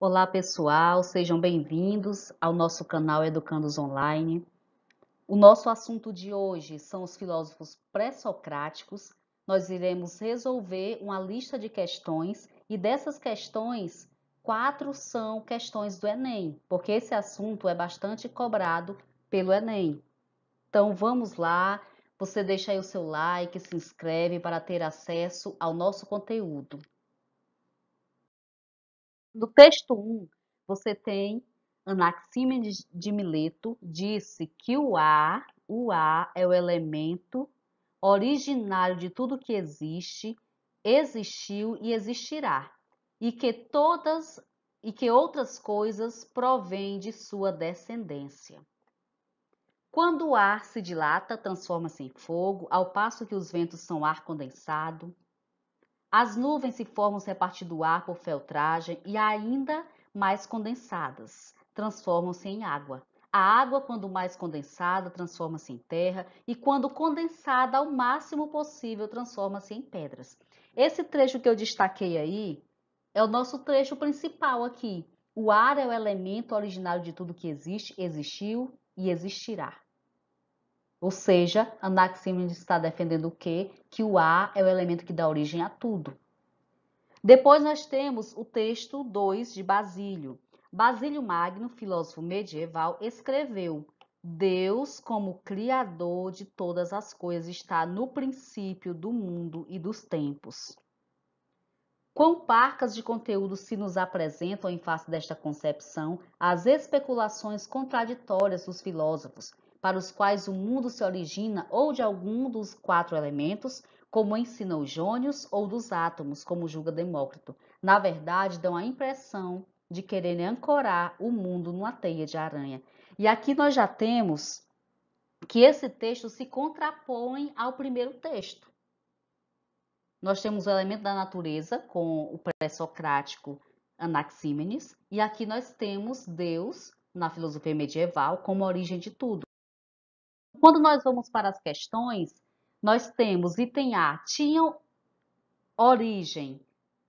Olá, pessoal, sejam bem-vindos ao nosso canal Educandos Online. O nosso assunto de hoje são os filósofos pré-socráticos. Nós iremos resolver uma lista de questões e dessas questões, 4 são questões do Enem, porque esse assunto é bastante cobrado pelo Enem. Então vamos lá, você deixa aí o seu like, se inscreve para ter acesso ao nosso conteúdo. No texto 1, você tem Anaxímenes de Mileto disse que o ar é o elemento originário de tudo que existe, existiu e existirá, e que outras coisas provêm de sua descendência. Quando o ar se dilata, transforma-se em fogo, ao passo que os ventos são ar condensado. As nuvens se formam-se a partir do ar por filtragem e ainda mais condensadas, transformam-se em água. A água, quando mais condensada, transforma-se em terra e quando condensada ao máximo possível, transforma-se em pedras. Esse trecho que eu destaquei aí é o nosso trecho principal aqui. O ar é o elemento originário de tudo que existe, existiu e existirá. Ou seja, Anaxímenes está defendendo o quê? Que o ar é o elemento que dá origem a tudo. Depois nós temos o texto 2 de Basílio. Basílio Magno, filósofo medieval, escreveu: Deus, como criador de todas as coisas, está no princípio do mundo e dos tempos. Quão parcas de conteúdo se nos apresentam em face desta concepção as especulações contraditórias dos filósofos, para os quais o mundo se origina ou de algum dos 4 elementos, como ensina o Jônios, ou dos átomos, como julga Demócrito. Na verdade, dão a impressão de quererem ancorar o mundo numa teia de aranha. E aqui nós já temos que esse texto se contrapõe ao primeiro texto. Nós temos o elemento da natureza com o pré-socrático Anaxímenes, e aqui nós temos Deus, na filosofia medieval, como origem de tudo. Quando nós vamos para as questões, nós temos item A, tinham origem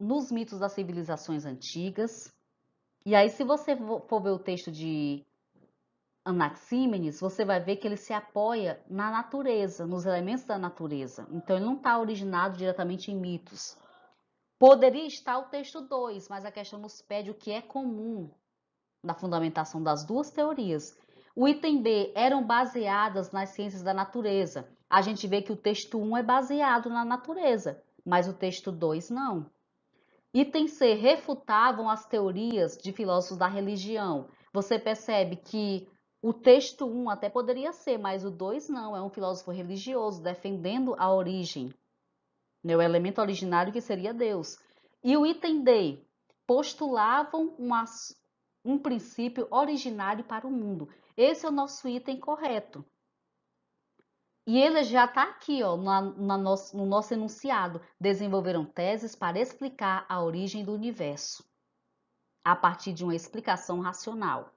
nos mitos das civilizações antigas. E aí, se você for ver o texto de Anaxímenes, você vai ver que ele se apoia na natureza, nos elementos da natureza. Então, ele não está originado diretamente em mitos. Poderia estar o texto 2, mas a questão nos pede o que é comum na fundamentação das duas teorias. O item B eram baseadas nas ciências da natureza. A gente vê que o texto 1 é baseado na natureza, mas o texto 2 não. Item C, refutavam as teorias de filósofos da religião. Você percebe que o texto 1 até poderia ser, mas o 2 não, é um filósofo religioso defendendo a origem, né, o elemento originário que seria Deus. E o item D, postulavam um princípio originário para o mundo. Esse é o nosso item correto. E ele já está aqui, ó, no nosso enunciado. Desenvolveram teses para explicar a origem do universo, a partir de uma explicação racional.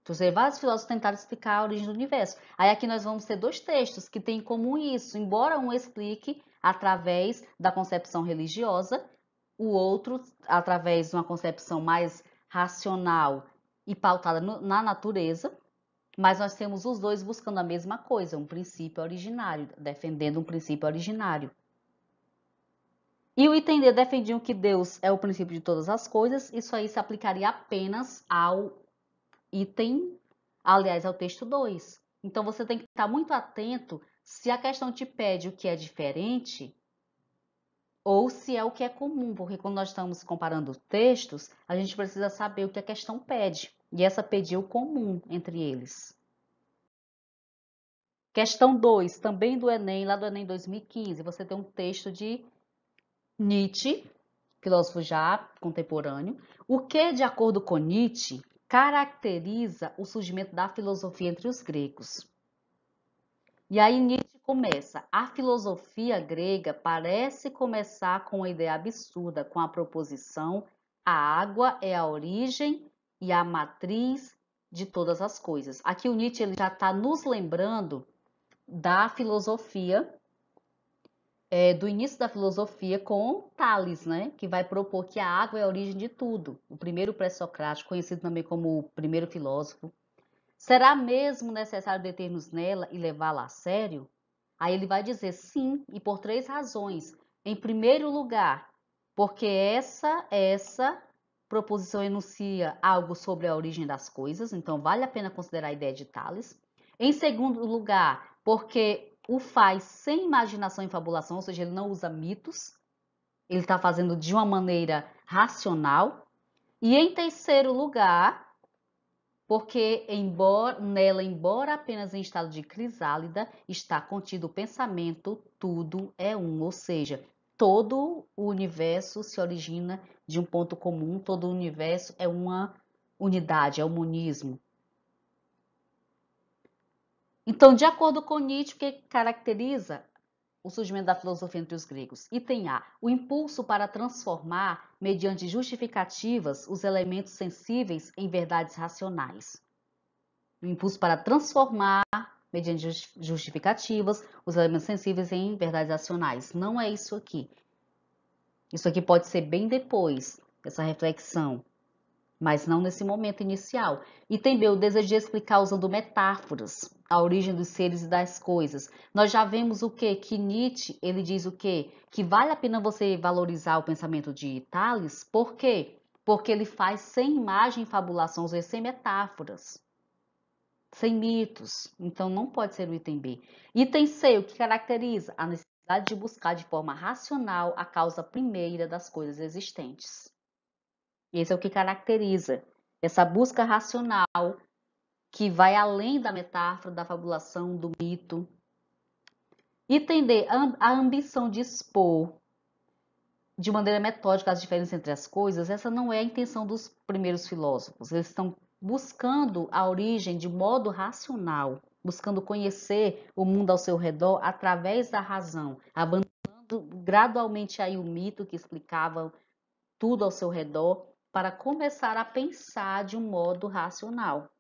Então, vários filósofos tentaram explicar a origem do universo. Aí aqui nós vamos ter 2 textos que têm em comum isso, embora um explique através da concepção religiosa, o outro através de uma concepção mais racional e pautada na natureza, mas nós temos os dois buscando a mesma coisa, um princípio originário, defendendo um princípio originário. E o item D defendiam que Deus é o princípio de todas as coisas, isso aí se aplicaria apenas ao item, aliás, ao texto 2. Então, você tem que estar muito atento se a questão te pede o que é diferente ou se é o que é comum, porque quando nós estamos comparando textos, a gente precisa saber o que a questão pede. E essa pediu o comum entre eles. Questão 2, também do Enem, lá do Enem 2015, você tem um texto de Nietzsche, filósofo já contemporâneo. O que, de acordo com Nietzsche, caracteriza o surgimento da filosofia entre os gregos? E aí Nietzsche começa: a filosofia grega parece começar com uma ideia absurda, com a proposição: a água é a origem e a matriz de todas as coisas. Aqui o Nietzsche ele já está nos lembrando da filosofia do início da filosofia com Tales, né, que vai propor que a água é a origem de tudo. O primeiro pré-socrático, conhecido também como o primeiro filósofo. Será mesmo necessário deter-nos nela e levá-la a sério? Aí ele vai dizer sim, e por 3 razões. Em primeiro lugar, porque essa proposição enuncia algo sobre a origem das coisas, então vale a pena considerar a ideia de Tales. Em segundo lugar, porque o faz sem imaginação e fabulação, ou seja, ele não usa mitos, ele está fazendo de uma maneira racional. E em terceiro lugar, porque embora apenas em estado de crisálida, está contido o pensamento, tudo é um, ou seja, todo o universo se origina de um ponto comum, todo o universo é uma unidade, é um monismo. Então, de acordo com Nietzsche, o que caracteriza o surgimento da filosofia entre os gregos? Item A, o impulso para transformar, mediante justificativas, os elementos sensíveis em verdades racionais. O impulso para transformar, mediante justificativas, os elementos sensíveis em verdades racionais. Não é isso aqui. Isso aqui pode ser bem depois dessa reflexão, mas não nesse momento inicial. E também o desejo de explicar usando metáforas a origem dos seres e das coisas. Nós já vemos o quê? Que Nietzsche, ele diz o quê? Que vale a pena você valorizar o pensamento de Tales. Por quê? Porque ele faz sem imagem e fabulação, ou seja, sem metáforas, sem mitos. Então não pode ser o item B. Item C, o que caracteriza a necessidade de buscar de forma racional a causa primeira das coisas existentes. Esse é o que caracteriza essa busca racional que vai além da metáfora, da fabulação, do mito. Item D, a ambição de expor de maneira metódica as diferenças entre as coisas, essa não é a intenção dos primeiros filósofos. Eles estão buscando a origem de modo racional, buscando conhecer o mundo ao seu redor através da razão, abandonando gradualmente aí o mito que explicava tudo ao seu redor, para começar a pensar de um modo racional.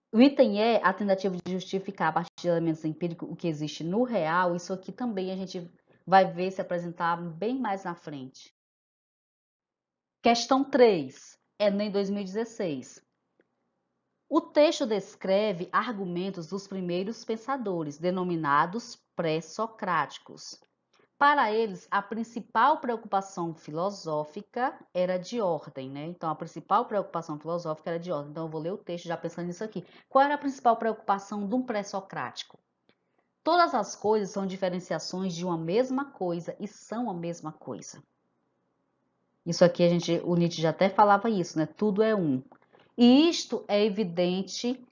O item E, a tentativa de justificar a partir de elementos empíricos o que existe no real. Isso aqui também a gente vai ver se apresentar bem mais na frente. Questão 3, Enem 2016. O texto descreve argumentos dos primeiros pensadores, denominados pré-socráticos. Para eles, a principal preocupação filosófica era de ordem, né? Então, a principal preocupação filosófica era de ordem. Então, eu vou ler o texto já pensando nisso aqui. Qual era a principal preocupação de um pré-socrático? Todas as coisas são diferenciações de uma mesma coisa e são a mesma coisa. Isso aqui o Nietzsche já até falava isso, né? Tudo é um. E isto é evidente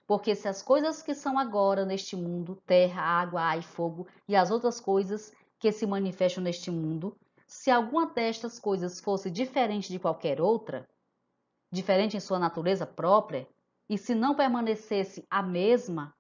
porque se as coisas que são agora neste mundo, terra, água, ar e fogo, e as outras coisas que se manifestam neste mundo, se alguma destas coisas fosse diferente de qualquer outra, diferente em sua natureza própria, e se não permanecesse a mesma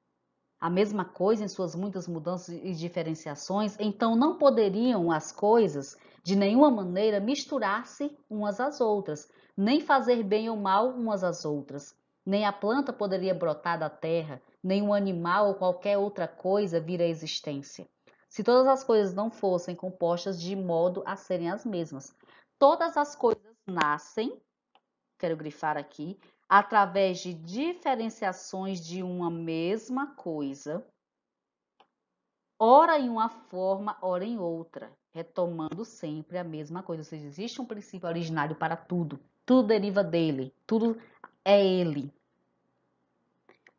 coisa em suas muitas mudanças e diferenciações, então não poderiam as coisas de nenhuma maneira misturar-se umas às outras, nem fazer bem ou mal umas às outras. Nem a planta poderia brotar da terra, nem um animal ou qualquer outra coisa vir à existência, se todas as coisas não fossem compostas de modo a serem as mesmas. Todas as coisas nascem, quero grifar aqui, através de diferenciações de uma mesma coisa, ora em uma forma, ora em outra, retomando sempre a mesma coisa. Ou seja, existe um princípio originário para tudo. Tudo deriva dele, tudo é ele.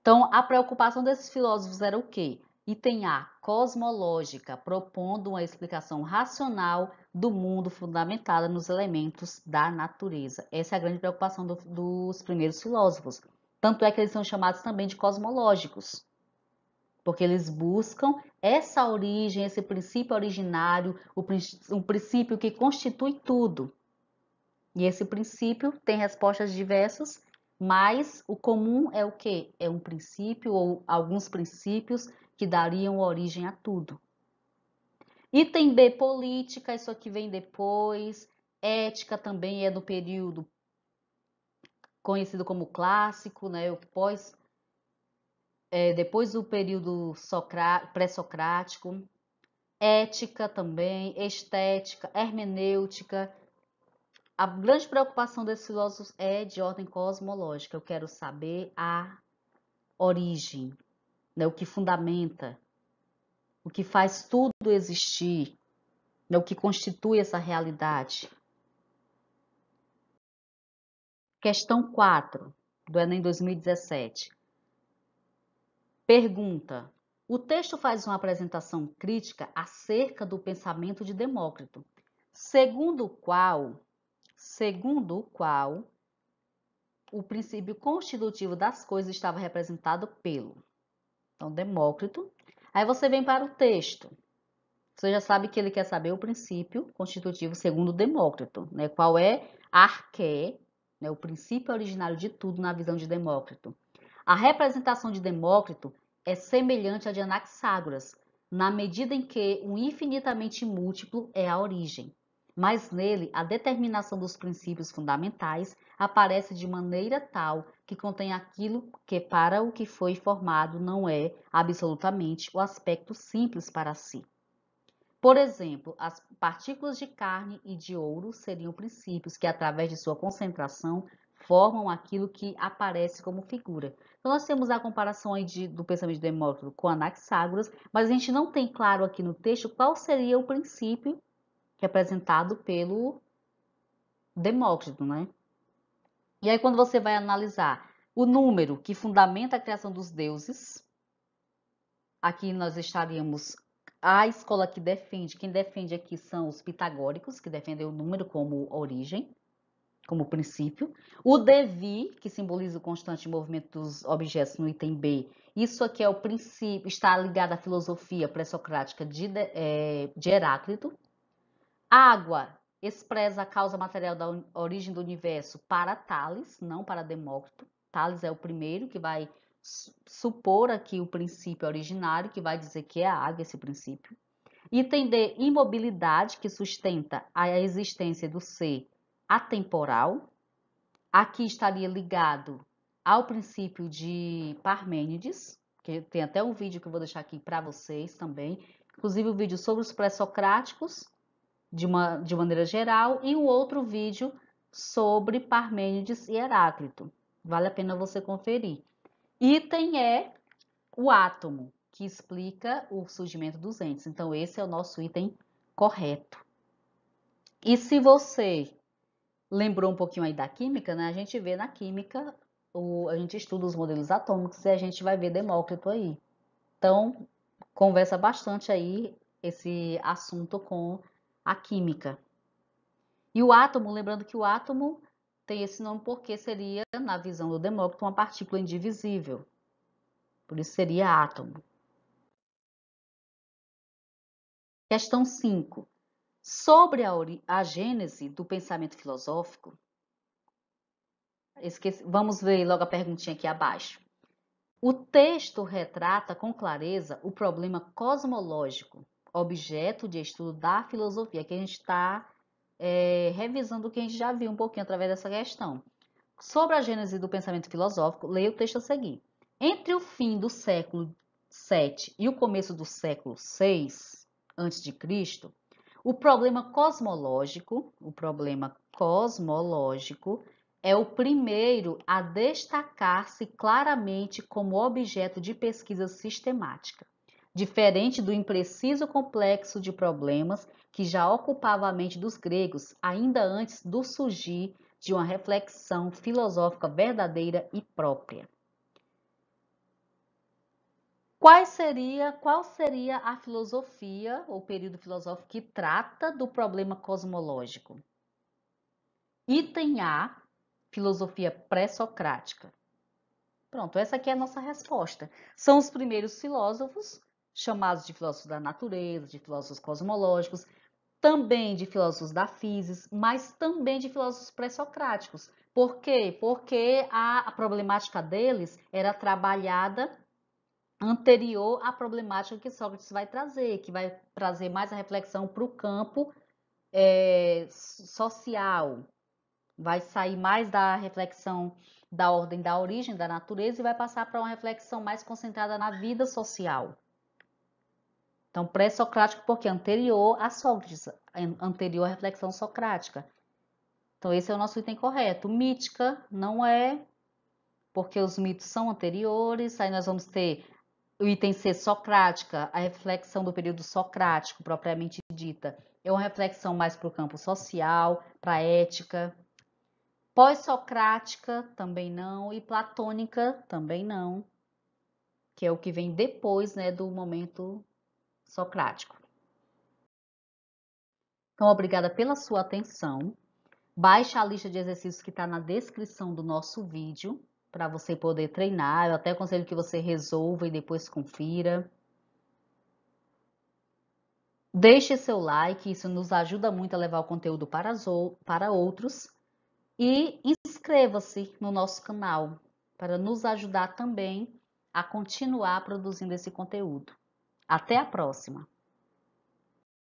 Então, a preocupação desses filósofos era o quê? Item A, cosmológica, propondo uma explicação racional do mundo fundamentada nos elementos da natureza. Essa é a grande preocupação dos primeiros filósofos. Tanto é que eles são chamados também de cosmológicos, porque eles buscam essa origem, esse princípio originário, um princípio que constitui tudo. E esse princípio tem respostas diversas, mas o comum é o quê? É um princípio ou alguns princípios que dariam origem a tudo. Item B, política, isso aqui vem depois. Ética também é do período conhecido como clássico, né? O pós depois do período pré-socrático, ética também, estética, hermenêutica. A grande preocupação desses filósofos é de ordem cosmológica. Eu quero saber a origem, né, o que fundamenta, o que faz tudo existir, né, o que constitui essa realidade. Questão 4 do Enem 2017. Pergunta: o texto faz uma apresentação crítica acerca do pensamento de Demócrito, segundo o qual o princípio constitutivo das coisas estava representado pelo. Então, Demócrito. Aí você vem para o texto. Você já sabe que ele quer saber o princípio constitutivo segundo Demócrito, né? Qual é a arqué, né? O princípio originário de tudo na visão de Demócrito. A representação de Demócrito é semelhante à de Anaxágoras, na medida em que o infinitamente múltiplo é a origem. Mas nele, a determinação dos princípios fundamentais aparece de maneira tal que contém aquilo que para o que foi formado não é absolutamente o aspecto simples para si. Por exemplo, as partículas de carne e de ouro seriam princípios que, através de sua concentração, formam aquilo que aparece como figura. Então, nós temos a comparação aí do pensamento de Demócrito com Anaxágoras, mas a gente não tem claro aqui no texto qual seria o princípio representado pelo Demócrito, né? E aí, quando você vai analisar o número que fundamenta a criação dos deuses, aqui nós estaríamos a escola que defende, quem defende aqui são os pitagóricos, que defendem o número como origem, como princípio. O devir, que simboliza o constante movimento dos objetos no item B. Isso aqui é o princípio, está ligado à filosofia pré-socrática de Heráclito. Água expressa a causa material da origem do universo para Tales, não para Demócrito. Tales é o primeiro que vai supor aqui o princípio originário, que vai dizer que é a água esse princípio. Item D, imobilidade, que sustenta a existência do ser atemporal. Aqui estaria ligado ao princípio de Parmênides, que tem até um vídeo que eu vou deixar aqui para vocês também, inclusive o vídeo sobre os pré-socráticos, de maneira geral, e um outro vídeo sobre Parmênides e Heráclito. Vale a pena você conferir. Item é o átomo, que explica o surgimento dos entes. Então, esse é o nosso item correto. E se você lembrou um pouquinho aí da química, né? A gente vê na química, a gente estuda os modelos atômicos e a gente vai ver Demócrito aí. Então, conversa bastante aí esse assunto com a química. E o átomo, lembrando que o átomo tem esse nome porque seria, na visão do Demócrito, uma partícula indivisível. Por isso seria átomo. Questão 5. Sobre a gênese do pensamento filosófico, vamos ver logo a perguntinha aqui abaixo. O texto retrata com clareza o problema cosmológico, objeto de estudo da filosofia, que a gente está revisando o que a gente já viu um pouquinho através dessa questão. Sobre a gênese do pensamento filosófico, leia o texto a seguir. Entre o fim do século VII e o começo do século VI a.C., o problema cosmológico é o primeiro a destacar-se claramente como objeto de pesquisa sistemática, diferente do impreciso complexo de problemas que já ocupava a mente dos gregos ainda antes do surgir de uma reflexão filosófica verdadeira e própria. Qual seria a filosofia ou período filosófico que trata do problema cosmológico? Item A, filosofia pré-socrática. Pronto, essa aqui é a nossa resposta. São os primeiros filósofos, chamados de filósofos da natureza, de filósofos cosmológicos, também de filósofos da física, mas também de filósofos pré-socráticos. Por quê? Porque a problemática deles era trabalhada anterior à problemática que Sócrates vai trazer, que vai trazer mais a reflexão para o campo social, vai sair mais da reflexão da ordem da origem da natureza e vai passar para uma reflexão mais concentrada na vida social. Então, pré-socrático porque anterior a Sócrates, anterior à reflexão socrática. Então, esse é o nosso item correto. Mítica não é, porque os mitos são anteriores. Aí nós vamos ter o item C, socrática, a reflexão do período socrático, propriamente dita. É uma reflexão mais para o campo social, para a ética. Pós-socrática também não, e platônica também não, que é o que vem depois, né, do momento socrático. Então, obrigada pela sua atenção. Baixe a lista de exercícios que está na descrição do nosso vídeo, para você poder treinar. Eu até aconselho que você resolva e depois confira. Deixe seu like, isso nos ajuda muito a levar o conteúdo para outros. E inscreva-se no nosso canal, para nos ajudar também a continuar produzindo esse conteúdo. Até a próxima!